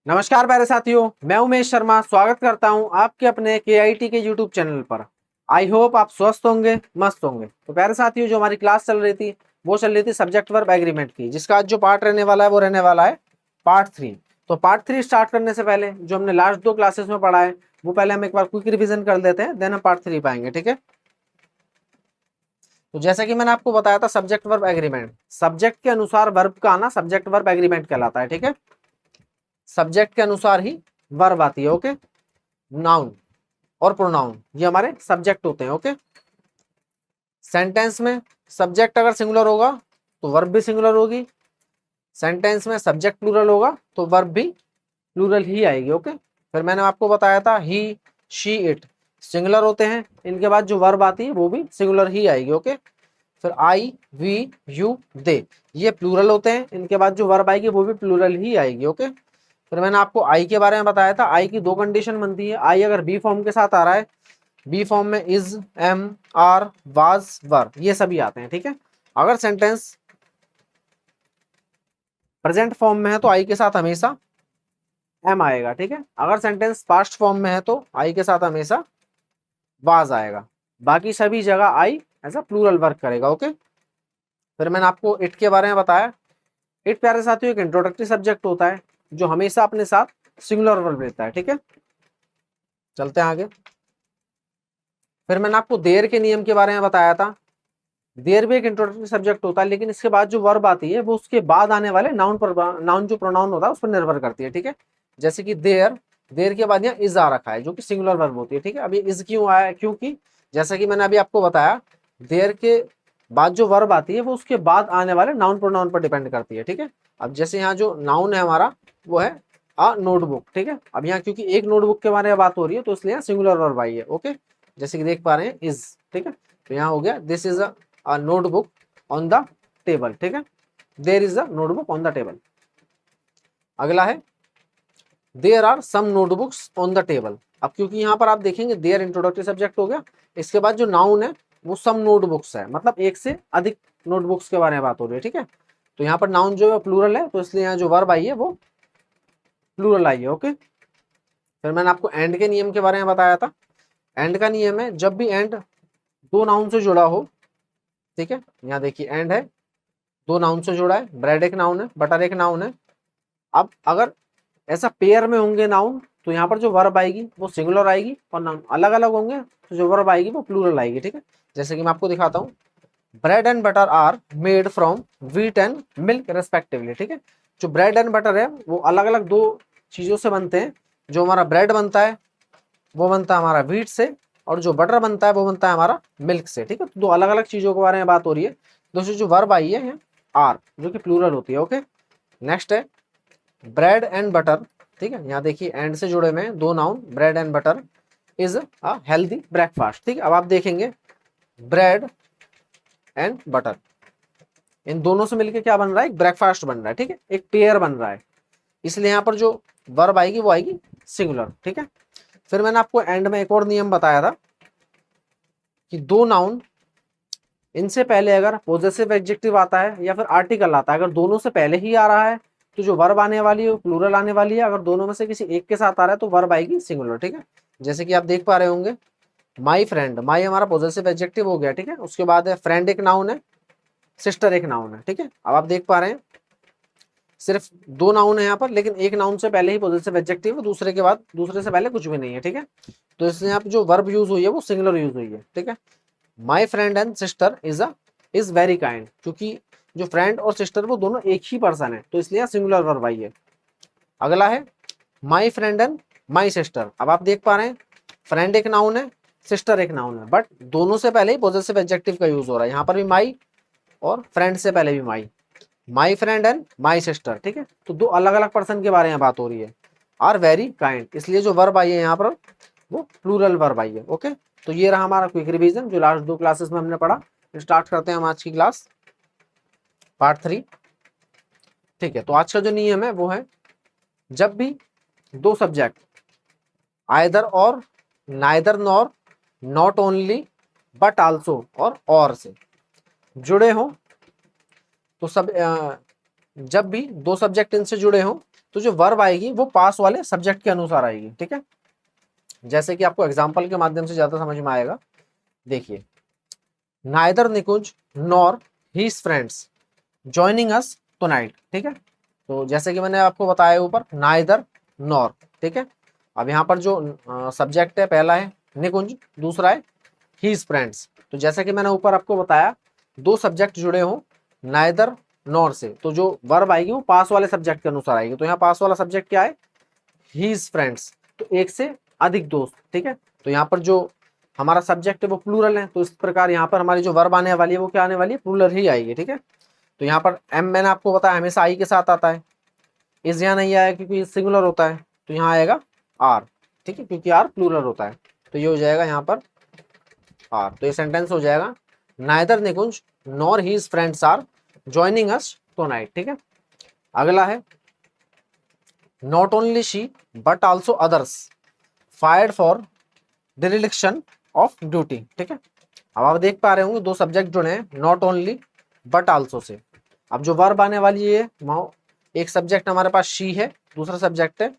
नमस्कार प्यारे साथियों, मैं उमेश शर्मा स्वागत करता हूं आपके अपने केआईटी के यूट्यूब चैनल पर। आई होप आप स्वस्थ होंगे, मस्त होंगे। तो प्यारे साथियों, जो हमारी क्लास चल रही थी वो चल रही थी सब्जेक्ट वर्ब एग्रीमेंट की, जिसका आज जो पार्ट रहने वाला है वो रहने वाला है पार्ट 3। तो पार्ट 3 स्टार्ट करने से पहले जो हमने लास्ट 2 क्लासेस में पढ़ा है वो पहले हम एक बार क्विक रिविजन कर लेते हैं, देन हम पार्ट 3 पाएंगे। ठीक है, तो जैसा कि मैंने आपको बताया था सब्जेक्ट वर्ब एग्रीमेंट, सब्जेक्ट के अनुसार वर्ब का आना सब्जेक्ट वर्ब एग्रीमेंट कहलाता है। ठीक है, सब्जेक्ट के अनुसार ही वर्ब आती है। ओके, नाउन और प्रोनाउन ये हमारे सब्जेक्ट होते हैं। ओके, सेंटेंस में सब्जेक्ट अगर सिंगुलर होगा तो वर्ब भी सिंगुलर होगी, सेंटेंस में सब्जेक्ट प्लूरल होगा तो वर्ब भी प्लूरल ही आएगी। ओके, फिर मैंने आपको बताया था ही, शी, इट सिंगुलर होते हैं, इनके बाद जो वर्ब आती है वो भी सिंगुलर ही आएगी। ओके, फिर आई, वी, यू, दे ये प्लूरल होते हैं, इनके बाद जो वर्ब आएगी वो भी प्लूरल ही आएगी। ओके, फिर मैंने आपको आई के बारे में बताया था, आई की 2 कंडीशन बनती है। आई अगर बी फॉर्म के साथ आ रहा है, बी फॉर्म में इज, एम, आर, वाज, वर ये सभी आते हैं। ठीक है, अगर सेंटेंस प्रेजेंट फॉर्म में है तो आई के साथ हमेशा एम आएगा। ठीक है, अगर सेंटेंस पास्ट फॉर्म में है तो आई के साथ हमेशा वाज आएगा। बाकी सभी जगह I as a plural work करेगा। ओके, फिर मैंने आपको इट के बारे में बताया। इट प्यारे साथियों एक इंट्रोडक्टरी सब्जेक्ट होता है जो हमेशा अपने साथ सिंगुलर वर्ब लेता है। ठीक है, चलते हैं आगे। फिर मैंने आपको देयर के नियम के बारे में बताया था। देयर भी एक इंट्रोडक्टरी सब्जेक्ट होता है, लेकिन इसके बाद जो वर्ब आती है वो उसके बाद आने वाले नाउन पर, नाउन जो प्रोनाउन होता है उस पर निर्भर करती है। ठीक है, जैसे कि देयर, देयर के बाद यहाँ इज आ रखा है जो कि सिंगुलर वर्ब होती है। ठीक है, अभी इज क्यों आया है, क्योंकि जैसा कि मैंने अभी आपको बताया देयर के बाद जो वर्ब आती है वो उसके बाद आने वाले नाउन प्रोनाउन पर डिपेंड करती है। ठीक है, अब जैसे यहाँ जो नाउन है हमारा वो है अ नोटबुक। ठीक है, अब यहाँ क्योंकि एक नोटबुक के बारे में बात हो रही है तो इसलिए सिंगुलर वर्ब आई है। ओके, जैसे कि देख पा रहे हैं इज। ठीक है, तो यहाँ हो गया this is a notebook on the table. ठीक है, there is a notebook on the table. अगला है there are some notebooks on the table. अब क्योंकि यहाँ पर आप देखेंगे देयर इंट्रोडक्टरी सब्जेक्ट हो गया, इसके बाद जो नाउन है वो सम नोटबुक्स है, मतलब एक से अधिक नोटबुक्स के बारे में बात हो रही है। ठीक है, तो यहाँ पर नाउन जो है प्लूरल है तो इसलिए यहाँ जो वर्ब आई है वो प्लूरल आई है। ओके, फिर मैंने आपको एंड के नियम के बारे में बताया था। एंड का नियम है जब भी एंड 2 नाउन से जुड़ा हो। ठीक है, यहाँ देखिए एंड है 2 नाउन से जुड़ा है, ब्रेड एक नाउन है, बटर एक नाउन है। अब अगर ऐसा पेयर में होंगे नाउन तो यहाँ पर जो वर्ब आएगी वो सिंगुलर आएगी, और नाउन अलग अलग होंगे तो जो वर्ब आएगी वो प्लूरल आएगी। ठीक है, जैसे कि मैं आपको दिखाता हूँ, bread and butter are made from wheat and milk respectively. ठीक है, जो ब्रेड एंड बटर है वो अलग अलग 2 चीजों से बनते हैं। जो हमारा ब्रेड बनता है वो बनता है हमारा व्हीट से, और जो बटर बनता है वो बनता है हमारा मिल्क से। ठीक है, तो 2 अलग अलग चीजों के बारे में बात हो रही है। दोस्तों जो वर्ब आई है यहाँ आर जो कि प्लूरल होती है। ओके, नेक्स्ट है ब्रेड एंड बटर। ठीक है, यहाँ देखिए एंड से जुड़े में 2 noun, bread and butter is a healthy breakfast. ठीक है, अब आप देखेंगे ब्रेड एंड बटर इन दोनों से मिलकर क्या बन रहा है, एक ब्रेकफास्ट बन रहा है। ठीक है, एक पेयर बन रहा है, इसलिए यहाँ पर जो वर्ब आएगी वो आएगी सिंगुलर। ठीक है, फिर मैंने आपको एंड में एक और नियम बताया था कि 2 नाउन इनसे पहले अगर पोजेसिव एडजेक्टिव आता है या फिर आर्टिकल आता है, अगर दोनों से पहले ही आ रहा है तो जो वर्ब आने वाली है वो प्लूरल आने वाली है। अगर दोनों में से किसी एक के साथ आ रहा है तो वर्ब आएगी सिंगुलर। ठीक है, जैसे कि आप देख पा रहे होंगे माई फ्रेंड, माई हमारा पोजेसिव एडजेक्टिव हो गया। ठीक है, उसके बाद है फ्रेंड एक नाउन है, सिस्टर एक नाउन है। ठीक है, अब आप देख पा रहे हैं सिर्फ 2 नाउन है यहाँ पर, लेकिन एक नाउन से पहले ही पोजेसिव एडजेक्टिव है, दूसरे के बाद दूसरे से पहले कुछ भी नहीं है। ठीक है, तो इसलिए यहाँ पे जो वर्ब यूज हुई है वो सिंगुलर यूज हुई है। ठीक है, my friend and sister is very kind, क्योंकि जो फ्रेंड और सिस्टर वो दोनों एक ही पर्सन है तो इसलिए सिंगुलर वर्ब आई है। अगला है my friend and my sister. अब आप देख पा रहे हैं फ्रेंड एक नाउन है, सिस्टर एक नाउन है, बट दोनों से पहले ही पॉजिटिव एडजेक्टिव का यूज हो रहा है। यहाँ पर भी माई और फ्रेंड से पहले भी my friend and my sister. ठीक है, तो 2 अलग अलग पर्सन के बारे में बात हो रही है, आर वेरी काइंड, इसलिए जो वर्ब आई है यहाँ पर वो प्लूरल वर्ब आई है। ओके, तो ये रहा हमारा क्विक रिवीजन जो लास्ट 2 क्लासेस में हमने पढ़ा। स्टार्ट करते हैं हम आज की क्लास पार्ट 3। ठीक है, तो आज का जो नियम है वो है जब भी 2 सब्जेक्ट आइदर और, neither nor, not only, but also और से जुड़े हों तो सब जब भी 2 सब्जेक्ट इनसे जुड़े हों तो जो वर्ब आएगी वो पास वाले सब्जेक्ट के अनुसार आएगी, ठीक है। जैसे कि आपको एग्जाम्पल के माध्यम से ज्यादा समझ में आएगा। देखिए, neither Nikunj nor his friends joining us tonight, ठीक है। तो जैसे कि मैंने आपको बताया ऊपर, नाइदर नॉर, ठीक है। अब यहाँ पर जो सब्जेक्ट है, पहला है निकुंज, दूसरा है हीज फ्रेंड्स। तो जैसे कि मैंने ऊपर आपको बताया, दो सब्जेक्ट जुड़े हों नाइदर नॉर से, तो जो वर्ब आएगी वो पास वाले सब्जेक्ट के अनुसार आएगी। तो यहाँ पास वाला सब्जेक्ट क्या है, हीज फ्रेंड्स, तो एक से अधिक दोस्त, ठीक है। तो यहाँ पर जो हमारा सब्जेक्ट है वो प्लूरल है, तो इस प्रकार यहाँ पर हमारी जो वर्ब आने वाली है वो क्या आने वाली है, प्लूरल ही आएगी, ठीक है। तो यहाँ पर एम मैंने आपको बताया हमेशा आई के साथ आता है, इस यहाँ नहीं आया क्योंकि सिंगुलर होता है, तो यहाँ आएगा आर, ठीक है, क्योंकि आर प्लूरल होता है। तो ये हो जाएगा यहाँ पर आर। तो ये सेंटेंस हो जाएगा neither Nikunj nor his friends are joining us tonight, ठीक है। अगला है not only she but also others fired for direction of duty, ठीक है। अब आप देख पा रहे होंगे दो सब्जेक्ट जुड़े हैं not only but also say. अब जो वर्ब आने वाली है, एक सब्जेक्ट हमारे पास शी है, दूसरा सब्जेक्ट है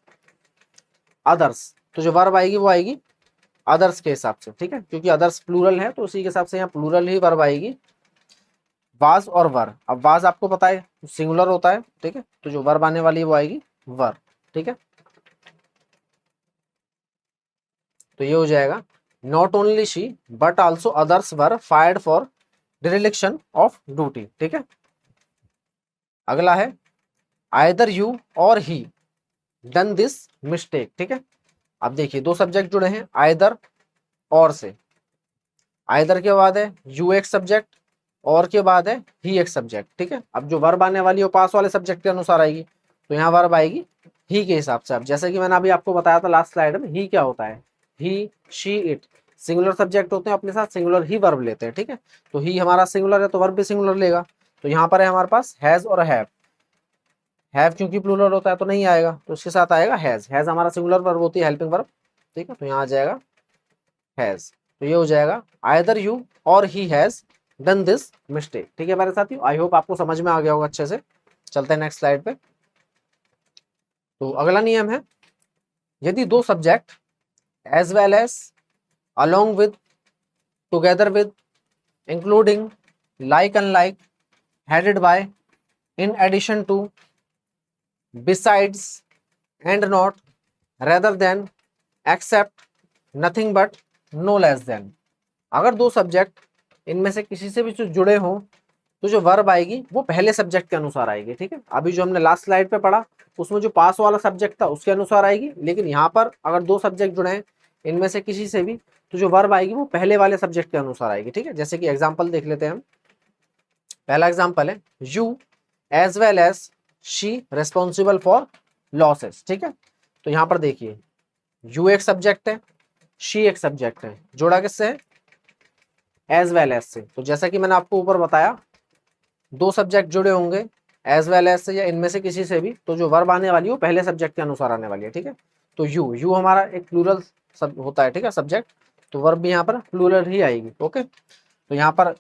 अदर्स, तो जो वर्ब आएगी वो आएगी अदर्स के हिसाब से, ठीक है, क्योंकि अदर्स प्लूरल है तो उसी के हिसाब से यहाँ प्लूरल ही वर्ब आएगी। वाज और वर, अब वाज आपको पता है सिंगुलर होता है, ठीक है, तो जो वर्ब आने वाली है वो आएगी वर, ठीक है। तो ये हो जाएगा not only she but also others were fired for direction of duty, ठीक है। अगला है आइदर यू और ही डन दिस मिस्टेक, ठीक है। अब देखिए दो सब्जेक्ट जुड़े हैं आइदर और से, आइदर के बाद है यू एक सब्जेक्ट और के बाद है ही एक सब्जेक्ट, ठीक है। अब जो वर्ब आने वाली है वो पास वाले सब्जेक्ट के अनुसार आएगी, तो यहाँ वर्ब आएगी ही के हिसाब से। अब जैसे कि मैंने अभी आपको बताया था लास्ट स्लाइड में, ही क्या होता है, ही शी इट सिंगुलर सब्जेक्ट होते हैं, अपने साथ सिंगुलर ही वर्ब लेते हैं, ठीक है। तो ही हमारा सिंगुलर है तो वर्ब भी सिंगुलर लेगा। तो यहाँ पर है हमारे पास हैज और हैव क्योंकि प्लूरल होता है तो नहीं आएगा, तो उसके साथ आएगा हैज हमारा सिंगुलर वर्ब होती है, हेल्पिंग वर्ब, ठीक है। तो यहाँ आ जाएगा हैज। तो ये हो जाएगा आइदर यू और he has done this mistake, ठीक है मेरे साथियों। आई होप आपको समझ में आ गया होगा अच्छे से। चलते हैं नेक्स्ट स्लाइड पे। तो अगला नियम है, यदि दो subject as well as along with together with including like unlike headed by in addition to besides and not rather than except nothing but no less than, अगर दो सब्जेक्ट इनमें से किसी से भी जो जुड़े हों तो जो वर्ब आएगी वो पहले सब्जेक्ट के अनुसार आएगी, ठीक है। अभी जो हमने लास्ट स्लाइड पे पढ़ा उसमें जो पास वाला सब्जेक्ट था उसके अनुसार आएगी, लेकिन यहाँ पर अगर दो सब्जेक्ट जुड़े हैं इनमें से किसी से भी तो जो वर्ब आएगी वो पहले वाले सब्जेक्ट के अनुसार आएगी, ठीक है। जैसे कि एग्जाम्पल देख लेते हैं हम। पहला एग्जाम्पल है you as well as she responsible for losses, ठीक है। तो यहाँ पर देखिए यू एक सब्जेक्ट है, शी एक सब्जेक्ट है, जोड़ा किससे है, एज वेल एज से। तो जैसा कि मैंने आपको ऊपर बताया दो सब्जेक्ट जुड़े होंगे एज वेल एज से या इनमें से किसी से भी, तो जो वर्ब आने वाली है वो पहले सब्जेक्ट के अनुसार आने वाली है, ठीक है। तो यू हमारा एक प्लूरल सब होता है, ठीक है, सब्जेक्ट, तो वर्ब भी यहाँ पर प्लूरल ही आएगी, ओके। तो यहाँ पर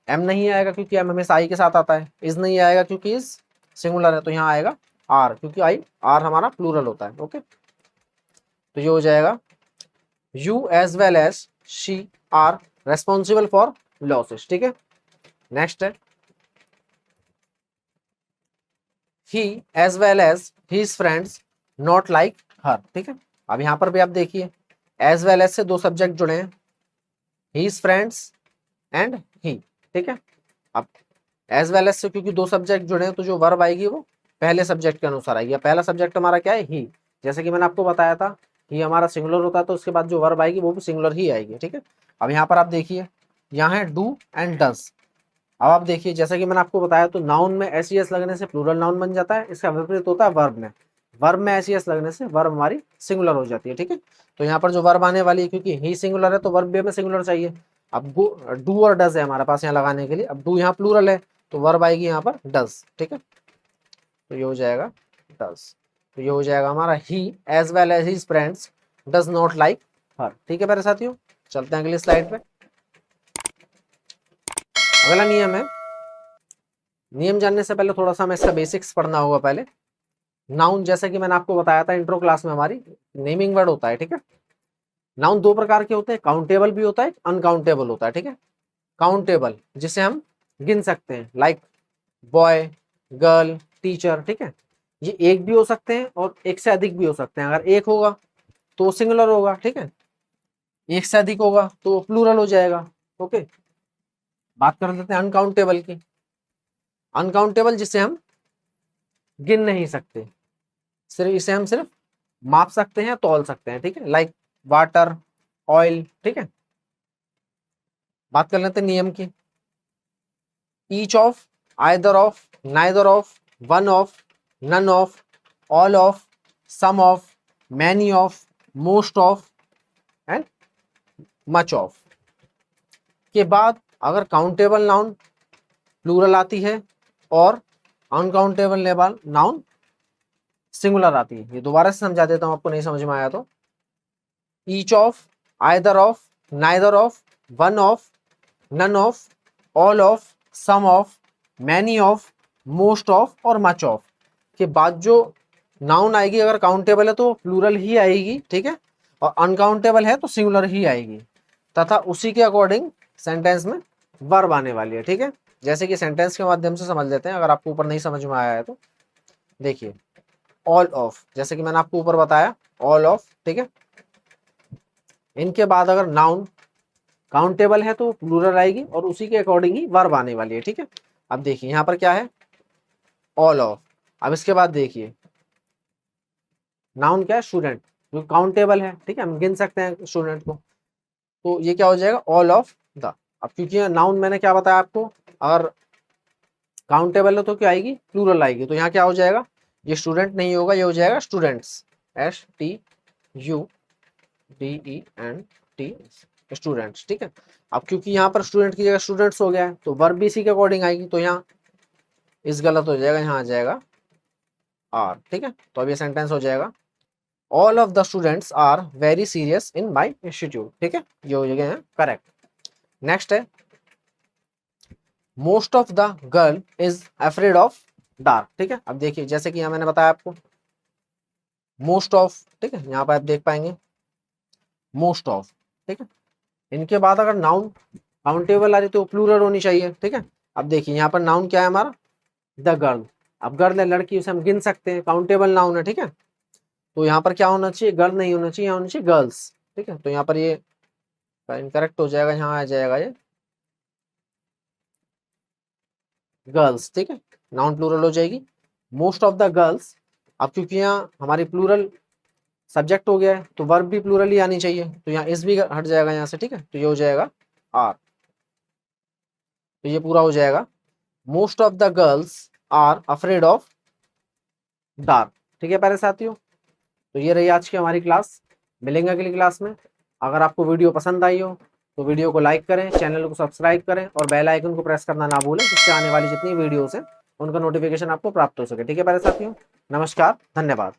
एम नहीं आएगा क्योंकि एम हमेशा आई के साथ आता है, इज नहीं आएगा क्योंकि इज सिंगुलर है, तो यहाँ आएगा आर क्योंकि आर हमारा प्लूरल होता है, ओके। तो ये हो जाएगा you as well as she are responsible for losses, ठीक है। नेक्स्ट है he as well as his friends not like her, ठीक है। अब यहाँ पर भी आप देखिए as well as से दो सब्जेक्ट जुड़े हैं his friends and he, ठीक है। अब as well as से क्योंकि दो सब्जेक्ट जुड़े हैं तो जो वर्ब आएगी वो पहले सब्जेक्ट के अनुसार आएगी। पहला सब्जेक्ट हमारा क्या है, ही, जैसे कि मैंने आपको बताया था ही हमारा सिंगुलर होता है तो उसके बाद जो वर्ब आएगी वो भी सिंगुलर ही आएगी, ठीक है। अब यहाँ पर आप देखिए यहाँ है डू एंड डज। अब आप देखिए जैसा कि मैंने आपको बताया तो नाउन में एस ई एस लगने से प्लूरल नाउन बन जाता है, इसका विपरीत होता है वर्ब में, वर्ब में एस ई एस लगने से वर्ब हमारी सिंगुलर हो जाती है, ठीक है। तो यहाँ पर जो वर्ब आने वाली है क्योंकि ही सिंगुलर है तो वर्ब भी हमें सिंगुलर चाहिए। अब डू और डज है हमारे पास यहाँ लगाने के लिए, अब डू यहाँ प्लूरल है तो वर्ब आएगी यहाँ पर डज, ठीक है। तो ये हो जाएगा डज। तो ये हो जाएगा हमारा ही as well as his friends does not like her, ठीक है मेरे साथियों। चलते हैं अगली स्लाइड पे। अगला नियम है, नियम जानने से पहले थोड़ा सा हमें इसका बेसिक्स पढ़ना होगा पहले। नाउन जैसा कि मैंने आपको बताया था इंट्रो क्लास में, हमारी नेमिंग वर्ड होता है, ठीक है। नाउन दो प्रकार के होते हैं, काउंटेबल भी होता है, अनकाउंटेबल होता है, ठीक है। काउंटेबल जिसे हम गिन सकते हैं, लाइक बॉय, गर्ल, टीचर, ठीक है। ये एक भी हो सकते हैं और एक से अधिक भी हो सकते हैं। अगर एक होगा तो सिंगुलर होगा, ठीक है। एक से अधिक होगा तो प्लूरल हो जाएगा। ओके, बात कर लेते हैं अनकाउंटेबल की। अनकाउंटेबल जिसे हम गिन नहीं सकते, सिर्फ इसे हम सिर्फ माप सकते हैं, तौल सकते हैं, ठीक है। लाइक वाटर, ऑयल, ठीक है। बात कर लेते हैं नियम की। Each of, either of, neither of, one of, none of, all of, some of, many of, most of and much of के बाद अगर काउंटेबल नाउन प्लूरल आती है और अनकाउंटेबल नाउन सिंगुलर आती है। ये दोबारा से समझा देता हूं, आपको नहीं समझ में आया तो। Each of, either of, neither of, one of, none of, all of, some of, many of, most of और मच ऑफ के बाद जो नाउन आएगी, अगर काउंटेबल है तो प्लूरल ही आएगी, ठीक है। और अनकाउंटेबल है तो सिंगुलर ही आएगी, तथा उसी के अकॉर्डिंग सेंटेंस में वर्ब आने वाली है, ठीक है। जैसे कि सेंटेंस के माध्यम से समझ लेते हैं, अगर आपको ऊपर नहीं समझ में आया है तो। देखिए ऑल ऑफ, जैसे कि मैंने आपको ऊपर बताया ऑल ऑफ, ठीक है। इनके बाद अगर नाउन काउंटेबल है तो प्लूरल आएगी और उसी के अकॉर्डिंग ही वर्ब आने वाली है, ठीक है। अब देखिए यहाँ पर क्या है, ऑल ऑफ। अब इसके बाद देखिए नाउन क्या है, स्टूडेंट, जो काउंटेबल है, ठीक है, हम गिन सकते हैं स्टूडेंट को। तो ये क्या हो जाएगा, ऑल ऑफ द। अब क्योंकि नाउन मैंने क्या बताया आपको, अगर काउंटेबल है तो क्या आएगी, प्लूरल आएगी। तो यहाँ क्या हो जाएगा, ये स्टूडेंट नहीं होगा, ये हो जाएगा स्टूडेंट्स, STUDENT, स्टूडेंट्स, ठीक है। अब क्योंकि यहाँ पर स्टूडेंट की जगह स्टूडेंट्स हो गया है तो वर्ब भी इसी के अकॉर्डिंग आएगी। तो यहाँ इस गलत हो जाएगा, यहाँ आ जाएगा आर, ठीक है। तो अब ये सेंटेंस हो जाएगा all of the students are very serious in my institute, ठीक है, ये हो जाएगा यहाँ करेक्ट। नेक्स्ट है most of the girl is afraid of dark, ठीक है। अब देखिए जैसे कि यहाँ मैंने बताया आपको मोस्ट ऑफ, ठीक है, यहाँ पर आप देख पाएंगे मोस्ट ऑफ, ठीक है। इनके बाद अगर नाउन काउंटेबल आ रही तो प्लूरल होनी चाहिए, ठीक है। अब देखिए यहाँ पर नाउन क्या है हमारा, द गर्ल। अब गर्ल है लड़की, उसे हम गिन सकते हैं, काउंटेबल नाउन है, ठीक है। तो यहाँ पर क्या होना चाहिए, गर्ल नहीं होना चाहिए, यहाँ होना चाहिए गर्ल्स, ठीक है। तो यहाँ पर ये इनकरेक्ट हो जाएगा, यहाँ आ जाएगा ये गर्ल्स, ठीक है, नाउन प्लूरल हो जाएगी मोस्ट ऑफ द गर्ल्स। अब क्योंकि यहाँ हमारी प्लूरल सब्जेक्ट हो गया है तो वर्ब भी प्लूरल ही आनी चाहिए, तो यहाँ इस भी हट जाएगा यहाँ से, ठीक है। तो ये हो जाएगा आर, तो ये पूरा हो जाएगा most of the girls are afraid of dark, ठीक है प्यारे साथियों। तो ये रही आज की हमारी क्लास, मिलेंगे अगली क्लास में। अगर आपको वीडियो पसंद आई हो तो वीडियो को लाइक करें, चैनल को सब्सक्राइब करें और बेल आइकन को प्रेस करना ना भूलें, जिससे आने वाली जितनी वीडियोस हैं उनका नोटिफिकेशन आपको प्राप्त हो सके, ठीक है प्यारे साथियों। नमस्कार, धन्यवाद।